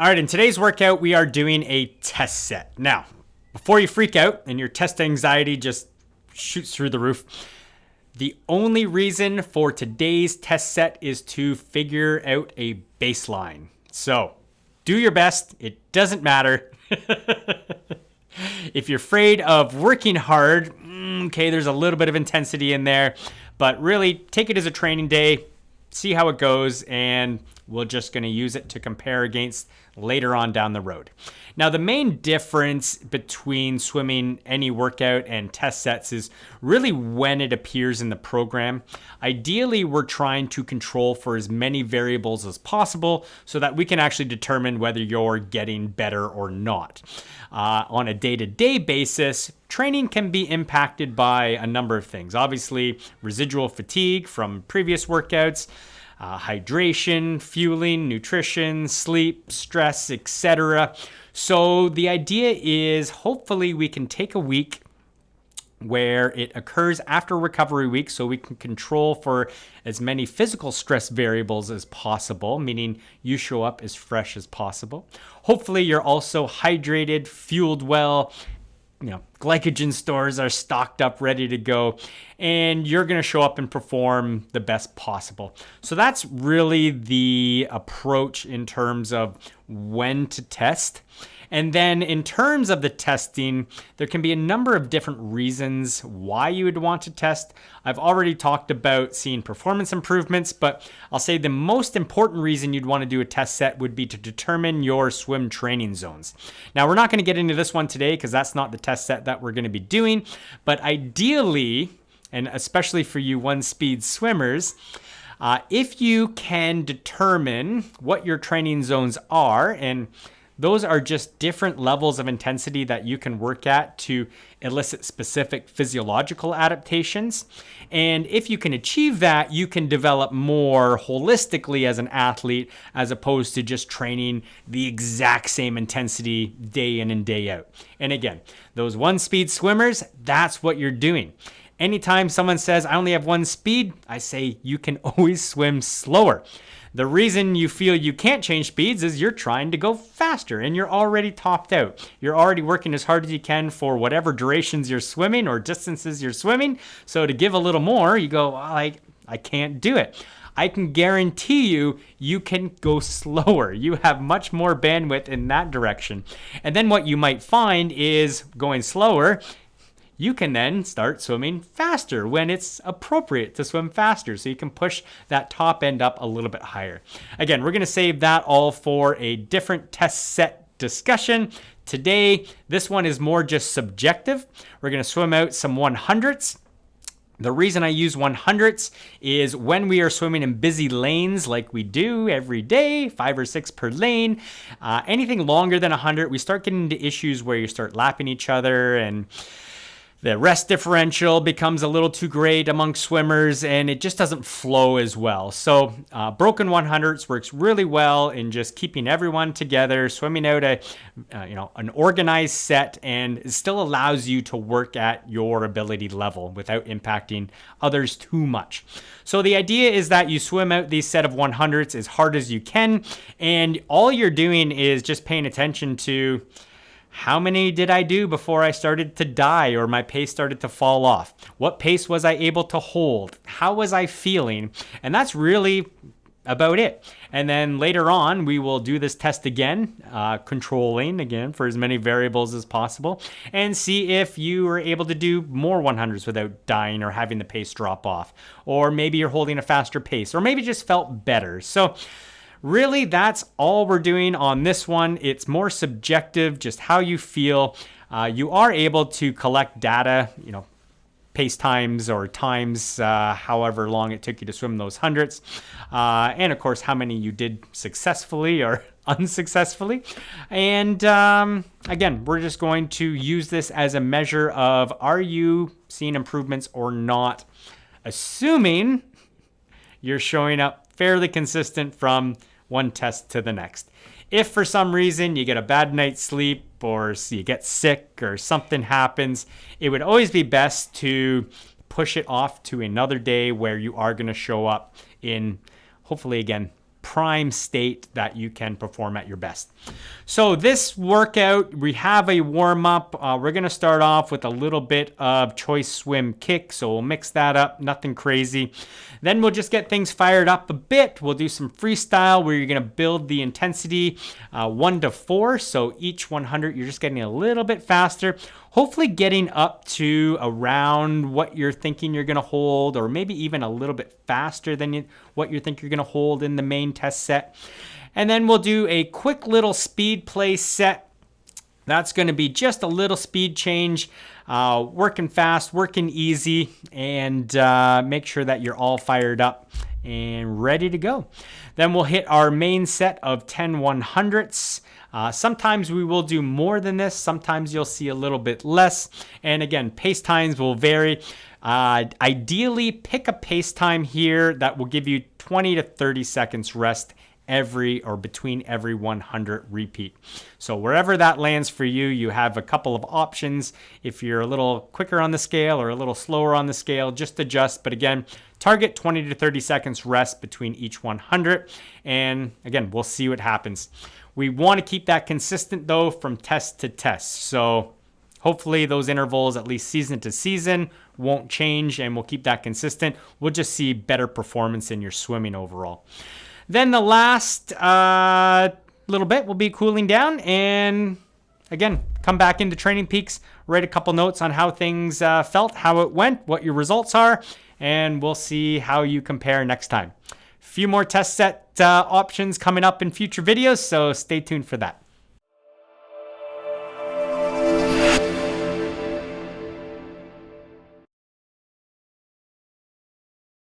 All right, in today's workout, we are doing a test set. Now, before you freak out and your test anxiety just shoots through the roof, the only reason for today's test set is to figure out a baseline. So, do your best. It doesn't matter. If you're afraid of working hard, okay, there's a little bit of intensity in there, but really take it as a training day, see how it goes, and we're just going to use it to compare against later on down the road. Now, the main difference between swimming any workout and test sets is really when it appears in the program. Ideally, we're trying to control for as many variables as possible so that we can actually determine whether you're getting better or not. On a day-to-day basis, training can be impacted by a number of things. Obviously, residual fatigue from previous workouts, hydration, fueling, nutrition, sleep, stress, etc. So the idea is hopefully we can take a week where it occurs after recovery week so we can control for as many physical stress variables as possible, meaning you show up as fresh as possible. Hopefully you're also hydrated, fueled well, glycogen stores are stocked up, ready to go, and you're going to show up and perform the best possible. So that's really the approach in terms of when to test. And then in terms of the testing, there can be a number of different reasons why you would want to test. I've already talked about seeing performance improvements, but I'll say the most important reason you'd want to do a test set would be to determine your swim training zones. Now, we're not going to get into this one today because that's not the test set that we're going to be doing, but ideally, and especially for you one-speed swimmers, if you can determine what your training zones are, and those are just different levels of intensity that you can work at to elicit specific physiological adaptations. And if you can achieve that, you can develop more holistically as an athlete as opposed to just training the exact same intensity day in and day out. And again, those one-speed swimmers, that's what you're doing. Anytime someone says, I only have one speed, I say you can always swim slower. The reason you feel you can't change speeds is you're trying to go faster and you're already topped out. You're already working as hard as you can for whatever durations you're swimming or distances you're swimming. So to give a little more, you go, I can't do it. I can guarantee you can go slower. You have much more bandwidth in that direction. And then what you might find is going slower, you can then start swimming faster when it's appropriate to swim faster. So you can push that top end up a little bit higher. Again, we're going to save that all for a different test set discussion. Today, this one is more just subjective. We're going to swim out some 100s. The reason I use 100s is when we are swimming in busy lanes like we do every day, 5 or 6 per lane, anything longer than 100, we start getting into issues where you start lapping each other and the rest differential becomes a little too great among swimmers and it just doesn't flow as well. So broken 100s works really well in just keeping everyone together, swimming out an organized set, and it still allows you to work at your ability level without impacting others too much. So the idea is that you swim out these set of 100s as hard as you can, and all you're doing is just paying attention to how many did I do before I started to die or my pace started to fall off? What pace was I able to hold? How was I feeling? And that's really about it. And then later on, we will do this test again, controlling again for as many variables as possible, and see if you were able to do more 100s without dying or having the pace drop off. Or maybe you're holding a faster pace, or maybe just felt better. So really, that's all we're doing on this one. It's more subjective, just how you feel. You are able to collect data, pace times or times, however long it took you to swim those 100s. And of course, how many you did successfully or unsuccessfully. And again, we're just going to use this as a measure of, are you seeing improvements or not? Assuming you're showing up fairly consistent from one test to the next. If for some reason you get a bad night's sleep or you get sick or something happens, it would always be best to push it off to another day where you are going to show up in, hopefully again, prime state that you can perform at your best. So this workout, we have a warm-up. We're going to start off with a little bit of choice swim kick, so we'll mix that up, nothing crazy. Then we'll just get things fired up a bit. We'll do some freestyle where you're going to build the intensity 1 to 4, so each 100 you're just getting a little bit faster, hopefully getting up to around what you're thinking you're going to hold, or maybe even a little bit faster than what you think you're going to hold in the main test set. And then we'll do a quick little speed play set. That's going to be just a little speed change, working fast, working easy, and make sure that you're all fired up and ready to go. Then we'll hit our main set of 10 100s. Sometimes we will do more than this. Sometimes you'll see a little bit less. And again, pace times will vary. Ideally, pick a pace time here that will give you 20 to 30 seconds rest between every 100 repeat. So wherever that lands for you, you have a couple of options. If you're a little quicker on the scale or a little slower on the scale, just adjust. But again, target 20 to 30 seconds rest between each 100. And again, we'll see what happens. We want to keep that consistent though from test to test. So hopefully those intervals, at least season to season, won't change, and we'll keep that consistent. We'll just see better performance in your swimming overall. Then the last little bit will be cooling down, and again, come back into Training Peaks, write a couple notes on how things felt, how it went, what your results are, and we'll see how you compare next time. A few more test set options coming up in future videos, so stay tuned for that.